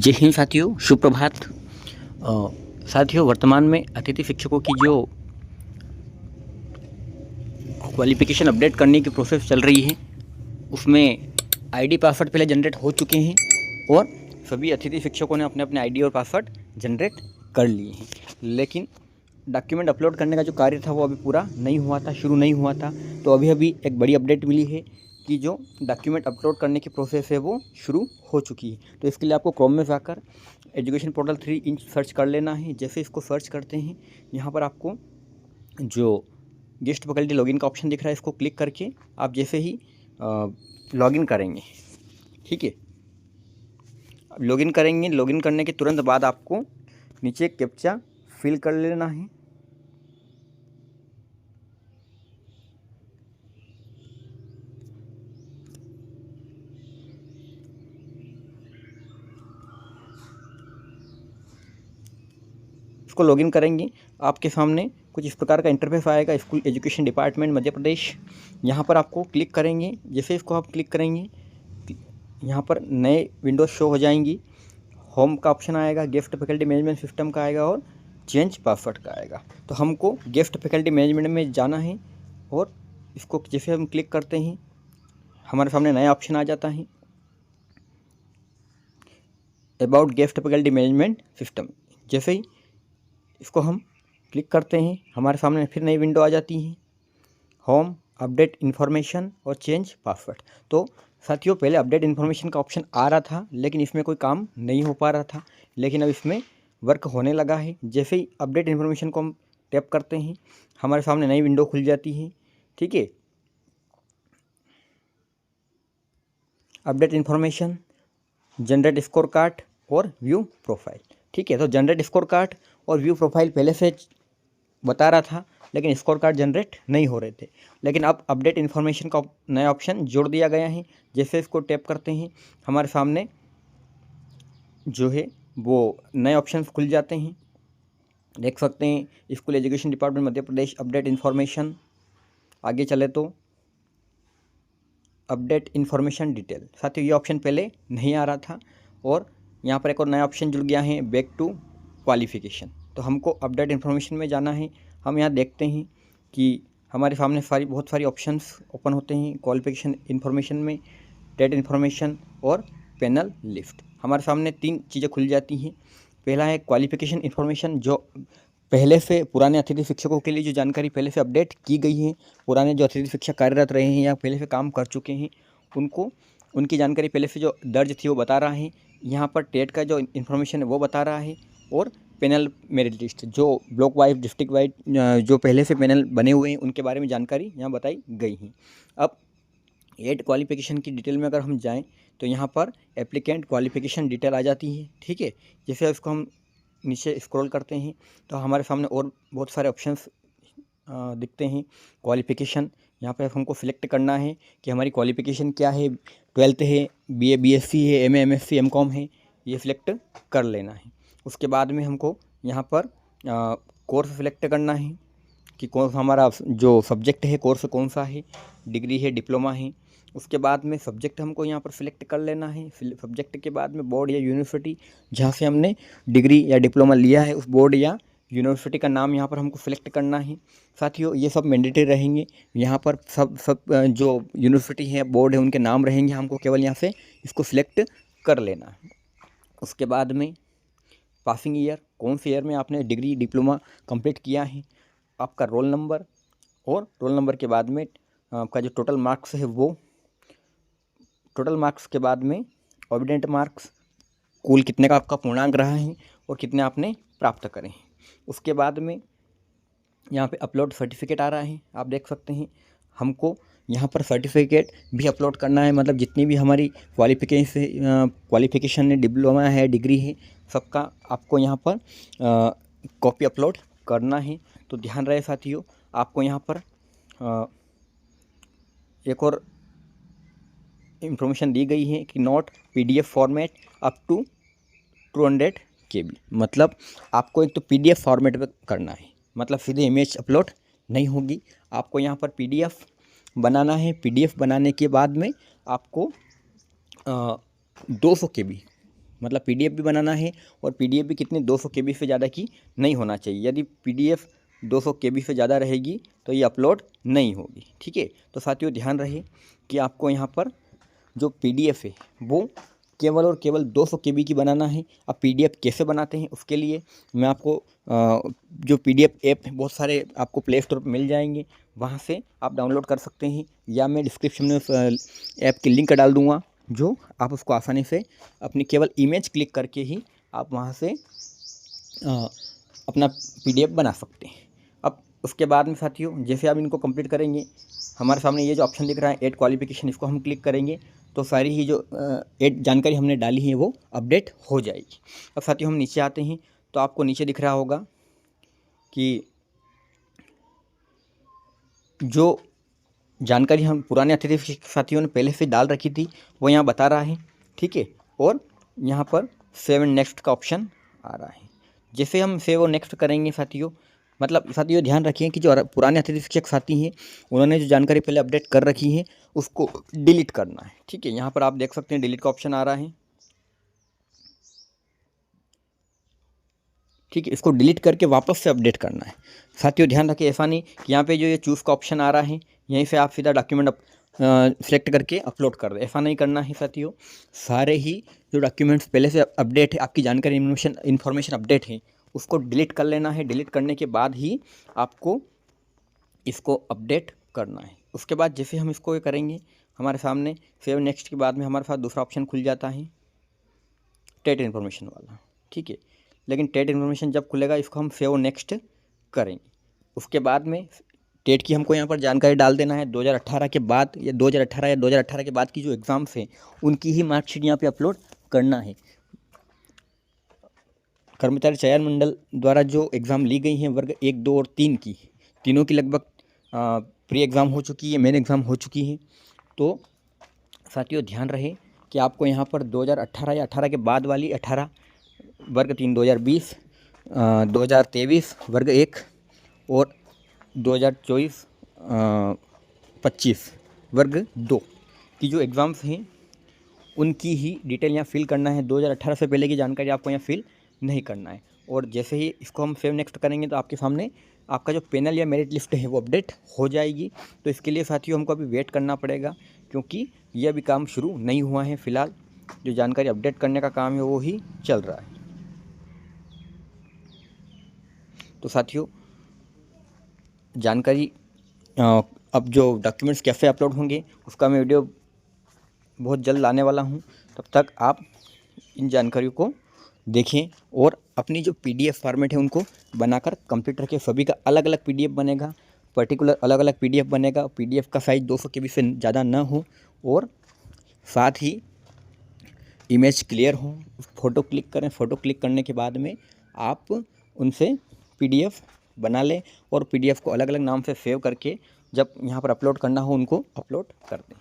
जय हिंद साथियों, सुप्रभात। साथियों, वर्तमान में अतिथि शिक्षकों की जो क्वालिफिकेशन अपडेट करने की प्रोसेस चल रही है, उसमें आईडी पासवर्ड पहले जनरेट हो चुके हैं और सभी अतिथि शिक्षकों ने अपने अपने आईडी और पासवर्ड जनरेट कर लिए हैं। लेकिन डॉक्यूमेंट अपलोड करने का जो कार्य था वो अभी पूरा नहीं हुआ था, शुरू नहीं हुआ था। तो अभी एक बड़ी अपडेट मिली है कि जो डॉक्यूमेंट अपलोड करने की प्रोसेस है वो शुरू हो चुकी है। तो इसके लिए आपको क्रोम में जाकर एजुकेशन पोर्टल 3 इंच सर्च कर लेना है। जैसे इसको सर्च करते हैं, यहाँ पर आपको जो गेस्ट फैकल्टी लॉगिन का ऑप्शन दिख रहा है, इसको क्लिक करके आप जैसे ही लॉगिन करेंगे, ठीक है, अब लॉगिन करेंगे। लॉगिन करने के तुरंत बाद आपको नीचे कैप्चा फिल कर लेना है। इसको लॉगिन करेंगे, आपके सामने कुछ इस प्रकार का इंटरफेस आएगा, school education department Madhya Pradesh. यहाँ पर आपको क्लिक करेंगे। जैसे इसको आप क्लिक करेंगे, यहाँ पर नए विंडोज शो हो जाएंगी। होम का ऑप्शन आएगा, गेस्ट फैकल्टी मैनेजमेंट सिस्टम का आएगा और चेंज पासवर्ड का आएगा। तो हमको गेस्ट फैकल्टी मैनेजमेंट में जाना है और इसको जैसे हम क्लिक करते हैं, हमारे सामने नया ऑप्शन आ जाता है, about guest faculty management system. जैसे ही इसको हम क्लिक करते हैं, हमारे सामने फिर नई विंडो आ जाती है, होम, अपडेट इन्फॉर्मेशन और चेंज पासवर्ड। तो साथियों, पहले अपडेट इन्फॉर्मेशन का ऑप्शन आ रहा था लेकिन इसमें कोई काम नहीं हो पा रहा था, लेकिन अब इसमें वर्क होने लगा है। जैसे ही अपडेट इन्फॉर्मेशन को हम टैप करते हैं, हमारे सामने नई विंडो खुल जाती है, ठीक है। Update information, generate score card और व्यू प्रोफाइल, ठीक है। तो जनरेट स्कोर कार्ड और व्यू प्रोफाइल पहले से बता रहा था, लेकिन स्कोर कार्ड जनरेट नहीं हो रहे थे। लेकिन अब अपडेट इन्फॉर्मेशन का नया ऑप्शन जोड़ दिया गया है। जैसे इसको टैप करते हैं, हमारे सामने जो है वो नए ऑप्शन खुल जाते हैं। देख सकते हैं, school education department Madhya Pradesh, update information. आगे चले तो अपडेट इन्फॉर्मेशन डिटेल। साथियों, ये ऑप्शन पहले नहीं आ रहा था और यहाँ पर एक और नया ऑप्शन जुड़ गया है, बैक टू क्वालिफिकेशन। तो हमको अपडेट इन्फॉर्मेशन में जाना है। हम यहाँ देखते हैं कि हमारे सामने बहुत सारी ऑप्शंस ओपन होते हैं क्वालिफिकेशन इन्फॉर्मेशन में, डेट इन्फॉर्मेशन और पैनल लिस्ट। हमारे सामने 3 चीज़ें खुल जाती हैं। पहला है क्वालिफिकेशन इन्फॉर्मेशन, जो पहले से पुराने अतिथि शिक्षकों के लिए जो जानकारी पहले से अपडेट की गई है, पुराने जो अतिथि शिक्षक कार्यरत रहे हैं या पहले से काम कर चुके हैं, उनको उनकी जानकारी पहले से जो दर्ज थी वो बता रहा है। यहाँ पर टेट का जो इन्फॉर्मेशन है वो बता रहा है और पैनल मेरिट लिस्ट, जो ब्लॉक वाइज, डिस्ट्रिक्ट वाइज जो पहले से पैनल बने हुए हैं उनके बारे में जानकारी यहाँ बताई गई है। अब एड क्वालिफिकेशन की डिटेल में अगर हम जाएं तो यहाँ पर एप्लीकेंट क्वालिफिकेशन डिटेल आ जाती है, ठीक है। जैसे इसको हम नीचे स्क्रॉल करते हैं तो हमारे सामने और बहुत सारे ऑप्शंस दिखते हैं। क्वालिफिकेशन, यहाँ पे हमको सिलेक्ट करना है कि हमारी क्वालिफिकेशन क्या है, 12th है, BA BSc है, MA MSc MCOM है, ये सिलेक्ट कर लेना है। उसके बाद में हमको यहाँ पर कोर्स सिलेक्ट करना है कि कौन सा हमारा जो सब्जेक्ट है, कोर्स कौन सा है, डिग्री है, डिप्लोमा है। उसके बाद में सब्जेक्ट हमको यहाँ पर सिलेक्ट कर लेना है। सब्जेक्ट के बाद में बोर्ड या यूनिवर्सिटी जहाँ से हमने डिग्री या डिप्लोमा लिया है, उस बोर्ड या यूनिवर्सिटी का नाम यहाँ पर हमको सिलेक्ट करना है। साथियों, ये सब मैंडेटरी रहेंगे। यहाँ पर सब जो यूनिवर्सिटी है, बोर्ड है, उनके नाम रहेंगे। हमको केवल यहाँ से इसको सिलेक्ट कर लेना है। उसके बाद में पासिंग ईयर, कौन से ईयर में आपने डिग्री डिप्लोमा कंप्लीट किया है, आपका रोल नंबर, और रोल नंबर के बाद में आपका जो टोटल मार्क्स है वो, टोटल मार्क्स के बाद में ऑबिडेंट मार्क्स, कुल कितने का आपका पूर्णांक रहा है और कितने आपने प्राप्त करे हैं। उसके बाद में यहाँ पे अपलोड सर्टिफिकेट आ रहा है, आप देख सकते हैं। हमको यहाँ पर सर्टिफिकेट भी अपलोड करना है, मतलब जितनी भी हमारी क्वालिफिकेशन है, डिप्लोमा है, डिग्री है, सबका आपको यहाँ पर कॉपी अपलोड करना है। तो ध्यान रहे साथियों, आपको यहाँ पर एक और इंफॉर्मेशन दी गई है कि not PDF format up to 200 KB। मतलब आपको एक तो PDF फॉर्मेट में करना है, मतलब सीधे इमेज अपलोड नहीं होगी। आपको यहाँ पर PDF बनाना है। PDF बनाने के बाद में आपको 200 KB, मतलब पीडीएफ भी बनाना है और पीडीएफ भी कितने 200 KB से ज़्यादा की नहीं होना चाहिए। यदि पीडीएफ 200 KB से ज़्यादा रहेगी तो ये अपलोड नहीं होगी। ठीक है, तो साथियों ध्यान रहे कि आपको यहाँ पर जो पीडीएफ है वो केवल और केवल 200 KB की बनाना है। अब पीडीएफ कैसे बनाते हैं उसके लिए मैं आपको जो पीडीएफ ऐप बहुत सारे आपको प्ले स्टोर पर मिल जाएंगे, वहाँ से आप डाउनलोड कर सकते हैं, या मैं डिस्क्रिप्शन में उस ऐप की लिंक डाल दूँगा, जो आप उसको आसानी से अपनी केवल इमेज क्लिक करके ही आप वहाँ से अपना पीडीएफ बना सकते हैं। अब उसके बाद में साथियों जैसे आप इनको कंप्लीट करेंगे, हमारे सामने ये जो ऑप्शन दिख रहा है ऐड क्वालिफिकेशन, इसको हम क्लिक करेंगे तो सारी ही जो ऐड जानकारी हमने डाली है वो अपडेट हो जाएगी। अब साथियों हम नीचे आते हैं तो आपको नीचे दिख रहा होगा कि जो जानकारी हम पुराने अतिथि साथियों ने पहले से डाल रखी थी वो यहाँ बता रहा है। ठीक है, और यहाँ पर सेव एंड नेक्स्ट का ऑप्शन आ रहा है। जैसे हम सेव और नेक्स्ट करेंगे साथियों, मतलब साथियों ध्यान रखिए कि जो पुराने अतिथि शिक्षक साथी हैं उन्होंने जो जानकारी पहले अपडेट कर रखी है उसको डिलीट करना है। ठीक है, यहाँ पर आप देख सकते हैं डिलीट का ऑप्शन आ रहा है। ठीक है, इसको डिलीट करके वापस से अपडेट करना है। साथियों ध्यान रखिए ऐसा नहीं कि यहाँ पे जो ये चूज़ का ऑप्शन आ रहा है यहीं से आप सीधा डॉक्यूमेंट सेलेक्ट करके अपलोड कर दें, ऐसा नहीं करना है साथियों। सारे ही जो डॉक्यूमेंट्स पहले से अपडेट है, आपकी जानकारी इन्फॉर्मेशन अपडेट है, उसको डिलीट कर लेना है। डिलीट करने के बाद ही आपको इसको अपडेट करना है। उसके बाद जैसे हम इसको करेंगे हमारे सामने सेव नेक्स्ट के बाद में हमारे पास दूसरा ऑप्शन खुल जाता है टेट इन्फॉर्मेशन वाला। ठीक है, लेकिन टेट इन्फॉर्मेशन जब खुलेगा इसको हम सेव नेक्स्ट करेंगे। उसके बाद में टेट की हमको यहाँ पर जानकारी डाल देना है 2018 के बाद, या 2018 के बाद की जो एग्ज़ाम्स हैं उनकी ही मार्कशीट यहाँ पे अपलोड करना है। कर्मचारी चयन मंडल द्वारा जो एग्ज़ाम ली गई हैं वर्ग 1, 2 और 3 की, तीनों की लगभग प्री एग्ज़ाम हो चुकी है, मेन एग्ज़ाम हो चुकी है। तो साथियों ध्यान रहे कि आपको यहाँ पर 2018 या 18 के बाद वाली 18 वर्ग 3 2020, 2023 वर्ग 1 और 2024 25 वर्ग 2 की जो एग्ज़ाम्स हैं उनकी ही डिटेल यहाँ फिल करना है। 2018 से पहले की जानकारी आपको यहाँ फिल नहीं करना है। और जैसे ही इसको हम सेव नेक्स्ट करेंगे तो आपके सामने आपका जो पैनल या मेरिट लिस्ट है वो अपडेट हो जाएगी। तो इसके लिए साथियों हमको अभी वेट करना पड़ेगा, क्योंकि ये अभी काम शुरू नहीं हुआ है। फ़िलहाल जो जानकारी अपडेट करने का काम है वो ही चल रहा है। तो साथियों जानकारी अब जो डॉक्यूमेंट्स कैसे अपलोड होंगे उसका मैं वीडियो बहुत जल्द लाने वाला हूं। तब तक आप इन जानकारियों को देखें और अपनी जो पीडीएफ फॉर्मेट है उनको बनाकर कंप्लीट रखें। सभी का अलग अलग पीडीएफ बनेगा, पर्टिकुलर अलग अलग पीडीएफ बनेगा। पीडीएफ का साइज़ 200 KB से ज़्यादा ना हो और साथ ही इमेज क्लियर हो। फ़ोटो क्लिक करें, फ़ोटो क्लिक करने के बाद में आप उनसे पीडीएफ बना लें और पीडीएफ को अलग अलग नाम से सेव करके जब यहाँ पर अपलोड करना हो उनको अपलोड कर दें।